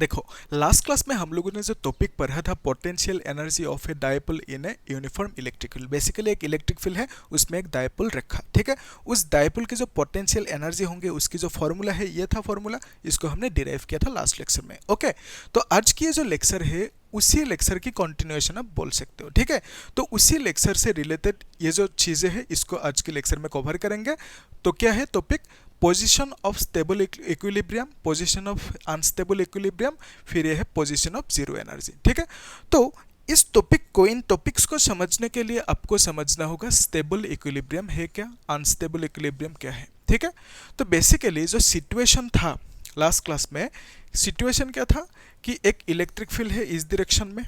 देखो, last class में हम लोगों ने जो टॉपिक पढ़ा था potential energy of A dipole in a uniform electric field. Basically एक इलेक्ट्रिक फील्ड है, उसमें एक डायपोल रखा, ठीक है। उस डायपोल की जो पोटेंशियल एनर्जी होंगे उसकी जो फॉर्मूला है, ये था फॉर्मूला, इसको हमने डिराइव किया था लास्ट लेक्चर में। ओके, तो आज की ये जो लेक्चर है उसी लेक्चर की कंटिन्यूएशन आप बोल सकते हो, ठीक है। तो उसी लेक्चर से रिलेटेड ये जो चीज़ें हैं इसको आज के लेक्चर में कवर करेंगे। तो क्या है topic? Position of stable equilibrium, position of unstable equilibrium, फिर यह है पोजीशन ऑफ जीरो एनर्जी, ठीक है। तो इस टॉपिक को, इन टॉपिक्स को समझने के लिए आपको समझना होगा स्टेबल इक्विलिब्रियम है क्या, अनस्टेबल इक्विलिब्रियम क्या है, ठीक है। तो बेसिकली जो सिचुएशन था लास्ट क्लास में, सिचुएशन क्या था कि एक इलेक्ट्रिक फील्ड है इस डायरेक्शन में,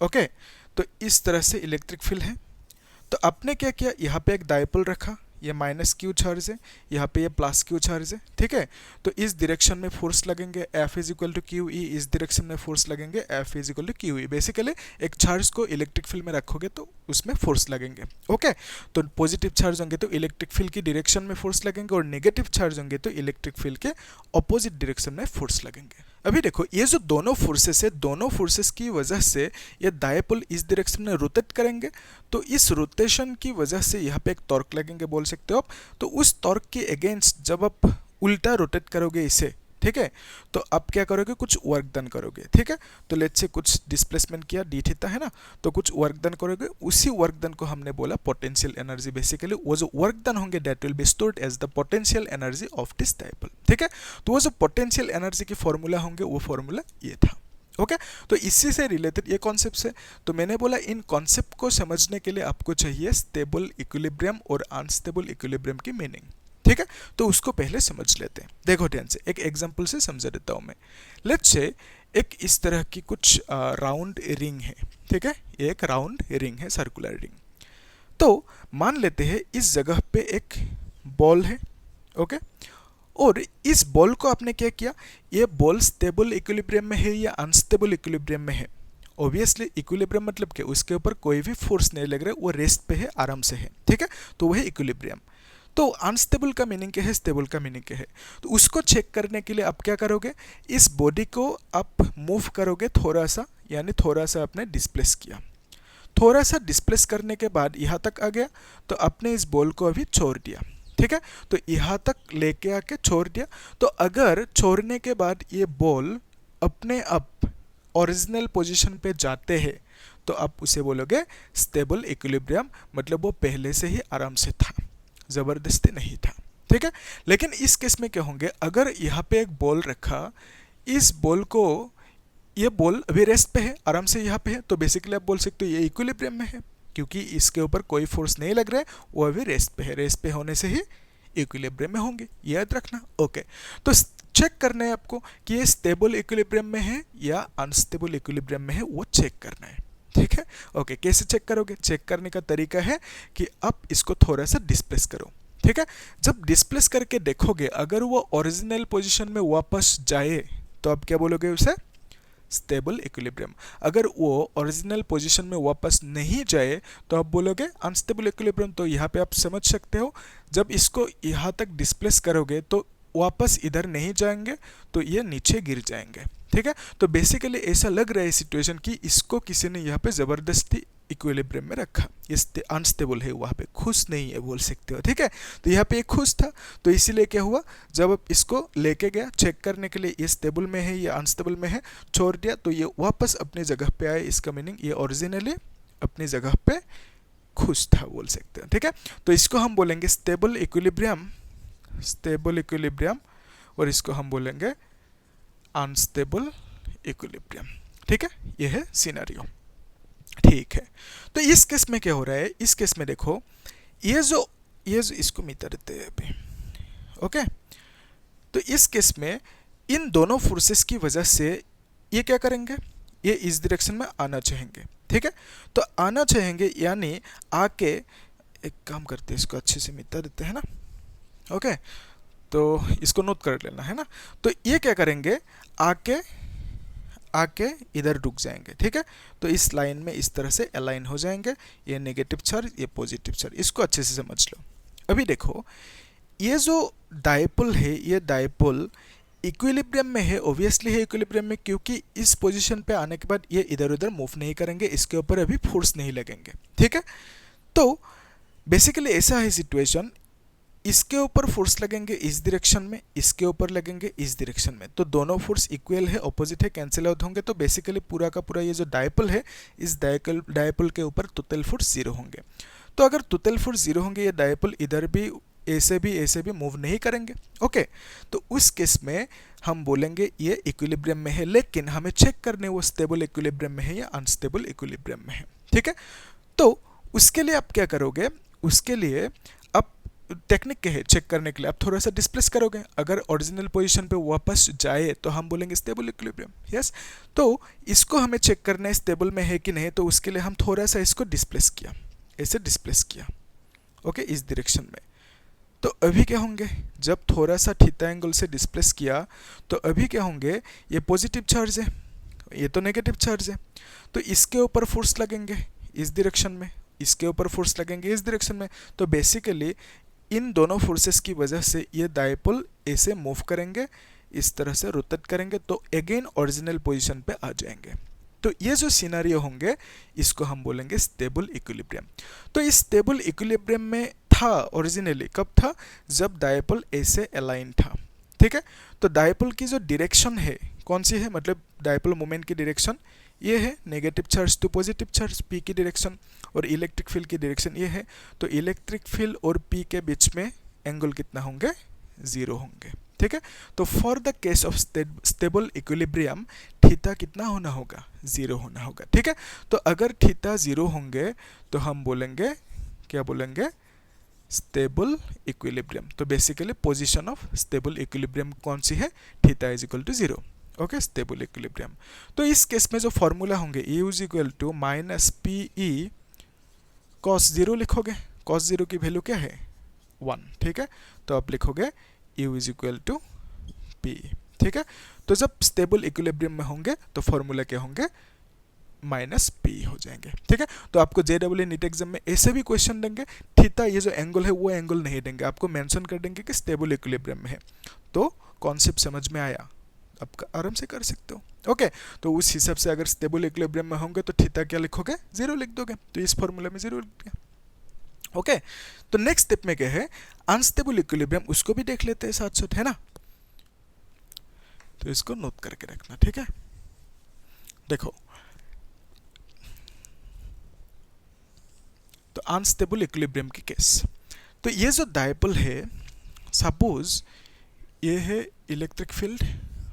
ओके। तो इस तरह से इलेक्ट्रिक फील्ड है, तो आपने क्या किया, यहाँ पे एक डायपोल रखा, ये माइनस क्यू चार्ज है, यहाँ पे ये प्लस क्यू चार्ज है, ठीक है। तो इस डायरेक्शन में फोर्स लगेंगे F is equal to Q E, इस डायरेक्शन में फोर्स लगेंगे F is equal to Q E. Basically एक चार्ज को इलेक्ट्रिक फील्ड में रखोगे तो उसमें फोर्स लगेंगे, ओके। तो पॉजिटिव चार्ज होंगे तो इलेक्ट्रिक फील्ड की डायरेक्शन में फोर्स लगेंगे, और नेगेटिव चार्ज होंगे तो इलेक्ट्रिक फील्ड के ऑपोजिट डायरेक्शन में फोर्स लगेंगे। अभी देखो, ये जो दोनों फोर्सेस है, दोनों फोर्सेस की वजह से ये डायपोल इस डायरेक्शन में रोटेट करेंगे, तो इस रोटेशन की वजह से यहाँ पे एक टॉर्क लगेंगे बोल सकते हो आप। तो उस टॉर्क के अगेंस्ट जब आप उल्टा रोटेट करोगे इसे, ठीक है, तो आप क्या करोगे, कुछ वर्क डन करोगे, ठीक है। तो लेट्स से कुछ डिस्प्लेसमेंट किया, डी थीटा है ना, तो कुछ वर्क डन करोगे, उसी वर्क डन को हमने बोला पोटेंशियल एनर्जी। बेसिकली वो जो वर्क डन होंगे that will be stored as the potential energy of this dipole, ठीक है। तो वो जो पोटेंशियल एनर्जी की फॉर्मूला होंगे वो फॉर्मूला ये था, ओके। तो इसी से रिलेटेड ये कॉन्सेप्ट है। तो मैंने बोला इन कॉन्सेप्ट को समझने के लिए आपको चाहिए स्टेबल इक्विलिब्रियम और अनस्टेबल इक्विलिब्रियम की मीनिंग, ठीक है। तो उसको पहले समझ लेते हैं। देखो ध्यान से, एक एग्जांपल से समझा देता हूं मैं। लेट्स से एक इस तरह की कुछ राउंड रिंग है, ठीक है, ये एक राउंड रिंग है, सर्कुलर रिंग। तो मान लेते हैं इस जगह पे एक बॉल है, ओके। और इस बॉल को आपने क्या किया, ये बॉल स्टेबल इक्विलिब्रियम में है या अनस्टेबल इक्विलिब्रियम में है। ऑब्वियसली इक्विलिब्रियम मतलब क्या, उसके ऊपर कोई भी फोर्स नहीं लग रहा है, वो रेस्ट पे है, आराम से है, ठीक है। तो वह इक्विलिब्रियम। तो अनस्टेबल का मीनिंग क्या है, स्टेबल का मीनिंग क्या है। तो उसको चेक करने के लिए आप क्या करोगे, इस बॉडी को आप मूव करोगे थोड़ा सा, यानी थोड़ा सा आपने डिस्प्लेस किया। थोड़ा सा डिस्प्लेस करने के बाद यहाँ तक आ गया, तो आपने इस बॉल को अभी छोड़ दिया, ठीक है। तो यहाँ तक लेके आके छोड़ दिया। तो अगर छोड़ने के बाद ये बॉल अपने आप ओरिजिनल पोजीशन पे जाते हैं तो आप उसे बोलोगे स्टेबल इक्विलिब्रियम, मतलब वो पहले से ही आराम से था, जबरदस्ती नहीं था, ठीक है। लेकिन इस केस में क्या होंगे, अगर यहाँ पे एक बॉल रखा, इस बॉल को, ये बॉल अभी रेस्ट पे है, आराम से यहाँ पे है, तो बेसिकली आप बोल सकते हो ये इक्विलिब्रियम में है, क्योंकि इसके ऊपर कोई फोर्स नहीं लग रहा है, वो अभी रेस्ट पे है, रेस्ट पे होने से ही इक्विलिब्रियम में होंगे, याद रखना, ओके। तो चेक करना है आपको कि ये स्टेबल इक्विलिब्रियम में है या अनस्टेबल इक्विलिब्रियम में है, वो चेक करना है, ठीक है, ओके। कैसे चेक करोगे, चेक करने का तरीका है कि आप इसको थोड़ा सा डिस्प्लेस करो, ठीक है। जब डिस्प्लेस करके देखोगे, अगर वो ओरिजिनल पोजीशन में वापस जाए तो आप क्या बोलोगे, उसे स्टेबल इक्विलिब्रियम। अगर वो ओरिजिनल पोजीशन में वापस नहीं जाए तो आप बोलोगे अनस्टेबल इक्विलिब्रियम। तो यहाँ पे आप समझ सकते हो, जब इसको यहाँ तक डिस्प्लेस करोगे तो वापस इधर नहीं जाएंगे, तो ये नीचे गिर जाएंगे, ठीक है। तो बेसिकली ऐसा लग रहा है सिचुएशन कि इसको किसी ने यहाँ पे जबरदस्ती इक्विलिब्रियम में रखा, ये अनस्टेबल है, वहाँ पे खुश नहीं है बोल सकते हो, ठीक है। तो यहाँ पे ये खुश था, तो इसीलिए क्या हुआ, जब आप इसको लेके गया चेक करने के लिए ये स्टेबल में है या अनस्टेबल में है, छोड़ दिया तो ये वापस अपनी जगह पे आए। इसका मीनिंग ये ओरिजिनली अपनी जगह पे खुश था बोल सकते हैं, ठीक है। तो इसको हम बोलेंगे स्टेबल इक्विलिब्रियम, स्टेबल इक्विलिब्रियम, और इसको हम बोलेंगे अनस्टेबल इक्विलिब्रियम, ठीक है। ये है सिनेरियो, ठीक है। तो इस केस में क्या हो रहा है, इस केस में देखो, ये जो इसको मिटा देते हैं अभी, ओके। तो इस केस में इन दोनों फोर्सेस की वजह से ये क्या करेंगे, ये इस डायरेक्शन में आना चाहेंगे, ठीक है। तो आना चाहेंगे यानी आके, एक काम करते हैं, इसको अच्छे से मिटा देते हैं ना, ओके। तो इसको नोट कर लेना है ना। तो ये क्या करेंगे, आके इधर रुक जाएंगे, ठीक है। तो इस लाइन में इस तरह से अलाइन हो जाएंगे, ये नेगेटिव चार्ज, ये पॉजिटिव चार्ज, इसको अच्छे से समझ लो। अभी देखो, ये जो डायपोल है, ये डायपोल इक्विलिब्रियम में है, ऑब्वियसली है इक्विलिब्रियम में, क्योंकि इस पोजीशन पे आने के बाद ये इधर उधर मूव नहीं करेंगे, इसके ऊपर अभी फोर्स नहीं लगेंगे, ठीक है। तो बेसिकली ऐसा है सिचुएशन, इसके ऊपर फोर्स लगेंगे इस डायरेक्शन में, इसके ऊपर लगेंगे इस डायरेक्शन में, तो दोनों फोर्स इक्वल है, ऑपोजिट है, कैंसिल आउट होंगे, तो बेसिकली पूरा का पूरा ये जो डायपोल है, इस डायपोल के ऊपर टोटल फोर्स 0 होंगे। तो अगर टोटल फोर्स 0 होंगे, ये डायपोल इधर भी ऐसे भी मूव नहीं करेंगे, ओके। तो उस केस में हम बोलेंगे ये इक्विलिब्रियम में है, लेकिन हमें चेक करने वो स्टेबल इक्विलिब्रियम में है या अनस्टेबल इक्विलिब्रियम में है, ठीक है। तो उसके लिए आप क्या करोगे, उसके लिए आप टेक्निक क्या है चेक करने के लिए, आप थोड़ा सा डिस्प्लेस करोगे, अगर ओरिजिनल पोजीशन पे वापस जाए तो हम बोलेंगे स्टेबल इक्विलिब्रियम, यस। तो इसको हमें चेक करना है स्टेबल में है कि नहीं, तो उसके लिए हम थोड़ा सा इसको डिस्प्लेस किया, ऐसे डिस्प्लेस किया, ओके, इस डायरेक्शन में। तो अभी क्या होंगे, जब थोड़ा सा थीटा एंगल से डिस्प्लेस किया तो अभी क्या होंगे, ये पॉजिटिव चार्ज है, ये तो नेगेटिव चार्ज है, तो इसके ऊपर फोर्स लगेंगे इस डायरेक्शन में, इसके ऊपर फोर्स लगेंगे इस डायरेक्शन में। तो बेसिकली इन दोनों फोर्सेस की वजह से ये डायपोल ऐसे मूव करेंगे, इस तरह से रोटेट करेंगे, तो अगेन ओरिजिनल पोजीशन पे आ जाएंगे। तो ये जो सिनेरियो होंगे इसको हम बोलेंगे स्टेबल इक्विलिब्रियम। तो इस स्टेबल इक्विलिब्रियम में था ओरिजिनली, कब था, जब डायपोल ऐसे अलाइन था, ठीक है। तो डायपोल की जो डायरेक्शन है कौन सी है, मतलब डायपोल मोमेंट की डायरेक्शन ये है negative charge to positive charge, P की डायरेक्शन, और इलेक्ट्रिक फील्ड की डायरेक्शन ये है। तो इलेक्ट्रिक फील्ड और पी के बीच में एंगल कितना होंगे, 0 होंगे, ठीक है। तो for the case of stable equilibrium theta कितना होना होगा, 0 होना होगा, ठीक है। तो अगर थीटा 0 होंगे तो हम बोलेंगे, क्या बोलेंगे, स्टेबल इक्विलिब्रियम। तो basically position of stable equilibrium कौन सी है, theta is equal to 0, okay, stable equilibrium. तो इस केस में जो फॉर्मूला होंगे E is equal to minus P E cos 0 लिखोगे, कॉस 0 की वैल्यू क्या है, 1, ठीक है। तो आप लिखोगे U is equal to P, ठीक है। तो जब स्टेबल इक्विलिब्रियम में होंगे तो फॉर्मूला क्या होंगे, माइनस पी हो जाएंगे, ठीक है। तो आपको JEE नीट एग्जाम में ऐसे भी क्वेश्चन देंगे, थीटा ये जो एंगल है वो एंगल नहीं देंगे, आपको मेंशन कर देंगे कि स्टेबल इक्विलिब्रियम में है। तो कॉन्सेप्ट समझ में आया, आप आराम से कर सकते हो, ओके। तो उस हिसाब से अगर स्टेबल इक्विलिब्रियम में होंगे तो थीटा क्या लिखोगे, 0 लिख दोगे, तो इस फॉर्मूला में 0 लिख दिया, ओके। तो नेक्स्ट स्टेप में क्या है, अनस्टेबल इक्विलिब्रियम, उसको भी देख लेते हैं साथ साथ, है ना। तो इसको नोट करके रखना, ठीक है। देखो, तो अनस्टेबल इक्विलिब्रियम की केस, तो ये जो डायपोल है, सपोज ये है इलेक्ट्रिक फील्ड,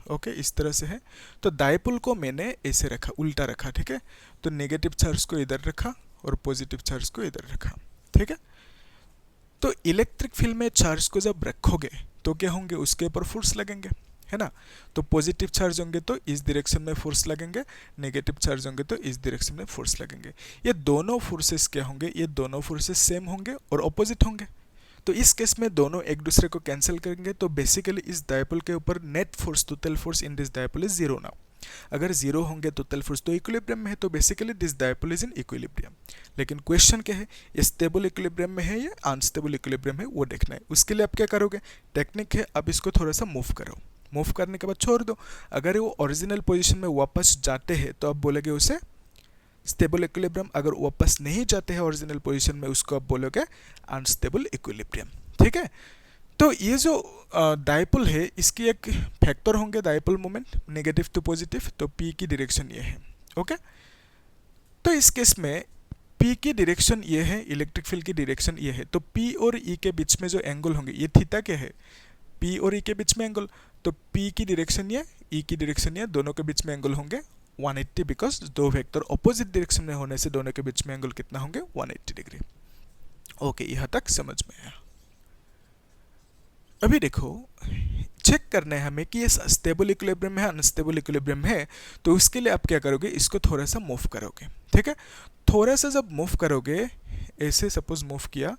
ओके, इस तरह से है। तो डायपोल को मैंने ऐसे रखा, उल्टा रखा, ठीक है। तो नेगेटिव चार्ज को इधर रखा और पॉजिटिव चार्ज को इधर रखा, ठीक है। तो इलेक्ट्रिक फील्ड में चार्ज को जब रखोगे तो क्या होंगे, उसके ऊपर फोर्स लगेंगे, है ना। तो पॉजिटिव चार्ज होंगे तो इस डायरेक्शन में फोर्स लगेंगे, नेगेटिव चार्ज होंगे तो इस डायरेक्शन में फोर्स लगेंगे। ये दोनों फोर्सेस क्या होंगे, ये दोनों फोर्सेस सेम होंगे और ऑपोजिट होंगे। तो इस केस में दोनों एक दूसरे को कैंसिल करेंगे, तो बेसिकली इस डायपोल के ऊपर net force, total force in this dipole is 0 now. अगर 0 होंगे टोटल फोर्स तो इक्विलिब्रियम में है, तो basically this dipole is in equilibrium. लेकिन क्वेश्चन क्या है, ये स्टेबल इक्विलिब्रियम में है या अनस्टेबल इक्विलिब्रियम है, वो देखना है। उसके लिए आप क्या करोगे, टेक्निक है, आप इसको थोड़ा सा मूव करो, मूव करने के बाद छोड़ दो। अगर वो ओरिजिनल पोजीशन में वापस जाते हैं तो आप बोलोगे उसे स्टेबल इक्विलिब्रियम, अगर वापस नहीं जाते हैं ओरिजिनल पोजीशन में उसको आप बोलोगे अनस्टेबल इक्विलिब्रियम, ठीक है। तो ये जो डायपोल है इसकी एक फैक्टर होंगे dipole moment, negative to positive, तो P की डायरेक्शन ये है, ओके। तो इस केस में P की डायरेक्शन ये है, इलेक्ट्रिक फील्ड की डायरेक्शन ये है, तो P और E के बीच में जो एंगल होंगे, ये थीटा क्या है, P और E के बीच में एंगल, तो P की डायरेक्शन ये, E की डायरेक्शन ये, दोनों के बीच में एंगल होंगे 180, बिकॉज दो वेक्टर ऑपोजिट डायरेक्शन में होने से दोनों के बीच में एंगल कितना होंगे, 180 डिग्री, ओके। यहाँ तक समझ में आया। अभी देखो, चेक करना है हमें कि ये स्टेबल इक्विलिब्रियम है अनस्टेबल इक्विलिब्रियम है, तो उसके लिए आप क्या करोगे, इसको थोड़ा सा मूव करोगे, ठीक है। थोड़ा सा जब मूव करोगे, ऐसे सपोज मूव किया,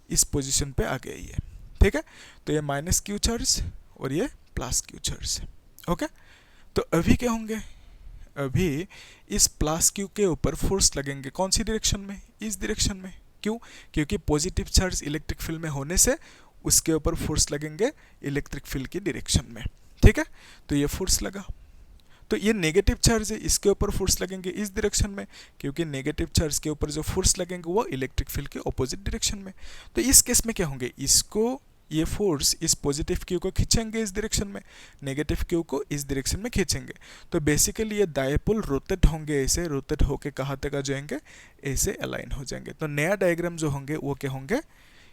इस पोजीशन पे आ गया ये, ठीक है। तो ये माइनस क्यू चार्ज और ये प्लस क्यू चार्ज, ओके। तो अभी क्या होंगे, अभी इस प्लस क्यू के ऊपर फोर्स लगेंगे, कौन सी डायरेक्शन में, इस डायरेक्शन में। क्यों, क्योंकि पॉजिटिव चार्ज इलेक्ट्रिक फील्ड में होने से उसके ऊपर फोर्स लगेंगे इलेक्ट्रिक फील्ड की डायरेक्शन में, ठीक है। तो ये फोर्स लगा, तो ये नेगेटिव चार्ज है, इसके ऊपर फोर्स लगेंगे इस डायरेक्शन में, क्योंकि नेगेटिव चार्ज के ऊपर जो फोर्स लगेंगे वो इलेक्ट्रिक फील्ड के ऑपोजिट डायरेक्शन में। तो इस केस में क्या होंगे, इसको ये फोर्स इस पॉजिटिव क्यू को खींचेंगे इस डायरेक्शन में, नेगेटिव क्यू को इस डायरेक्शन में खींचेंगे। तो बेसिकली ये डायपोल रोटेट होंगे, ऐसे रोटेट होके कहाँ तक आ जाएंगे, ऐसे अलाइन हो जाएंगे। तो नया डायग्राम जो होंगे वो क्या होंगे,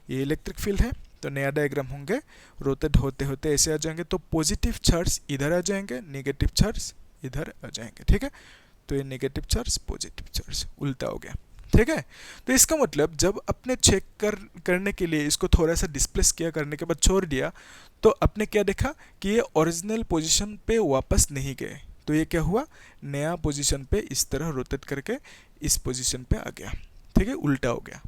ये इलेक्ट्रिक फील्ड है, तो नया डायग्राम होंगे रोटेट होते होते ऐसे आ जाएंगे। तो पॉजिटिव चार्ज इधर आ जाएंगे, नेगेटिव चार्ज इधर आ जाएंगे, ठीक है। तो ये नेगेटिव चार्ज पॉजिटिव चार्ज उल्टा हो गया, ठीक है। तो इसका मतलब जब अपने चेक करने के लिए इसको थोड़ा सा डिस्प्लेस किया, करने के बाद छोड़ दिया, तो अपने क्या देखा कि ये ओरिजिनल पोजीशन पे वापस नहीं गए। तो ये क्या हुआ, नया पोजीशन पे इस तरह रोटेट करके इस पोजीशन पे आ गया, ठीक है, उल्टा हो गया,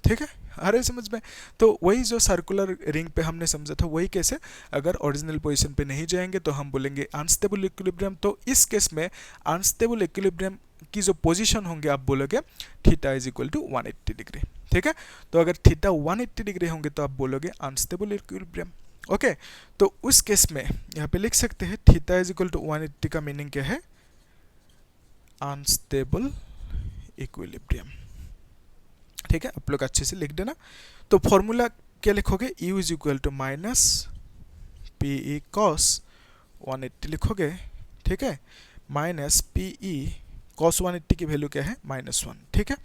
ठीक है। आ रहा है समझ में। तो वही जो सर्कुलर रिंग पे हमने समझा था, वही कैसे, अगर ओरिजिनल पोजीशन पे नहीं जाएंगे तो हम बोलेंगे अनस्टेबल इक्विलिब्रियम। तो इस केस में अनस्टेबल इक्विलिब्रियम की जो पोजीशन होंगे आप बोलोगे theta is equal to 180 degree, ठीक है। तो अगर थीटा 180 डिग्री होंगे तो आप बोलोगे अनस्टेबल इक्विलिब्रियम, ओके। तो उस केस में यहाँ पे लिख सकते हैं थीटा इज इक्वल टू 180 का मीनिंग क्या है, अनस्टेबल इक्विलिब्रियम, ठीक है। आप लोग अच्छे से लिख देना। तो फॉर्मूला क्या लिखोगे, u is equal to minus P E cos 180 लिखोगे, ठीक है, माइनस पी ई कॉस 180 की वैल्यू क्या है, -1, ठीक है।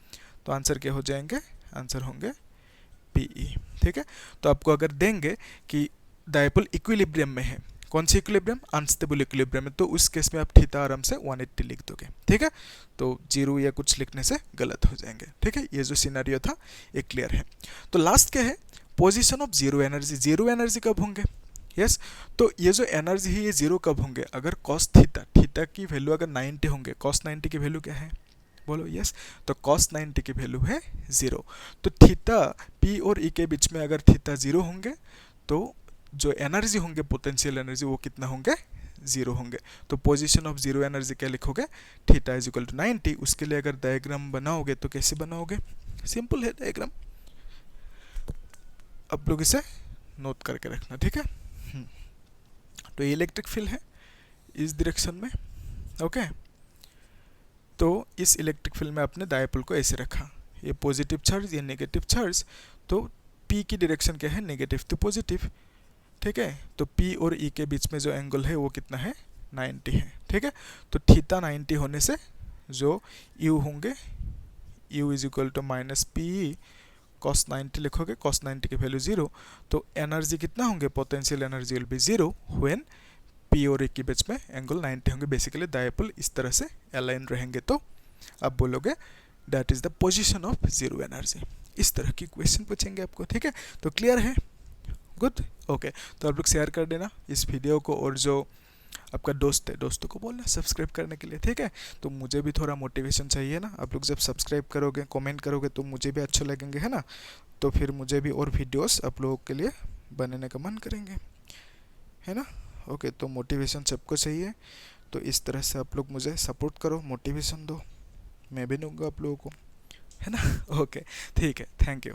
तो आंसर क्या हो जाएंगे, आंसर होंगे पी ई, ठीक है। तो आपको अगर देंगे कि डायपोल इक्विलिब्रियम में है, कौन सी इक्विलिब्रियम, अनस्टेबल इक्विलिब्रियम में, तो उस केस में आप थीटा आराम से 180 लिख दोगे, ठीक है। तो 0 या कुछ लिखने से गलत हो जाएंगे, ठीक है। ये जो सिनेरियो था ये क्लियर है। तो लास्ट क्या है, position of zero energy. Zero energy कब होंगे, यस। तो ये जो एनर्जी है ये जीरो कब होंगे, अगर कॉस थीटा, थीटा की वैल्यू अगर 90 होंगे, कॉस 90 की वैल्यू क्या है, बोलो यस। तो कॉस 90 की वैल्यू है 0। तो थीटा पी और ई के बीच में अगर थीटा 0 होंगे तो जो एनर्जी होंगे, पोटेंशियल एनर्जी, वो कितना होंगे, 0 होंगे। तो पोजीशन ऑफ जीरो एनर्जी क्या लिखोगे, थीटा इज इक्वल टू 90। उसके लिए अगर डायग्राम बनाओगे तो कैसे बनाओगे, सिंपल है डायग्राम, आप लोग इसे नोट करके रखना, ठीक है। तो ये इलेक्ट्रिक फील्ड है इस डायरेक्शन में, ओके। तो इस इलेक्ट्रिक फील्ड में आपने डायपोल को ऐसे रखा, ये पॉजिटिव चार्ज, ये नेगेटिव चार्ज। तो पी की डायरेक्शन क्या है, नेगेटिव टू पॉजिटिव, ठीक है। तो P और E के बीच में जो एंगल है वो कितना है, 90 है, ठीक है। तो थीटा 90 होने से जो U होंगे, U is equal to minus P E cos 90 लिखोगे, कॉस 90 की वैल्यू 0। तो एनर्जी कितना होंगे, potential energy will be 0 when P और E के बीच में एंगल 90 होंगे। बेसिकली डायपोल इस तरह से अलाइन रहेंगे, तो आप बोलोगे that is the position of zero energy. इस तरह की क्वेश्चन पूछेंगे आपको, ठीक है। तो क्लियर है, गुड, ओके। तो आप लोग शेयर कर देना इस वीडियो को, और जो आपका दोस्त है दोस्तों को बोलना सब्सक्राइब करने के लिए, ठीक है। तो मुझे भी थोड़ा मोटिवेशन चाहिए ना, आप लोग जब सब्सक्राइब करोगे, कमेंट करोगे तो मुझे भी अच्छे लगेंगे, है ना। तो फिर मुझे भी और वीडियोस आप लोगों के लिए बनाने का मन करेंगे, है ना। ओके, तो मोटिवेशन सबको चाहिए, तो इस तरह से आप लोग मुझे सपोर्ट करो, मोटिवेशन दो, मैं भी दूंगा आप लोगों को, है ना। ओके, ठीक है, थैंक यू।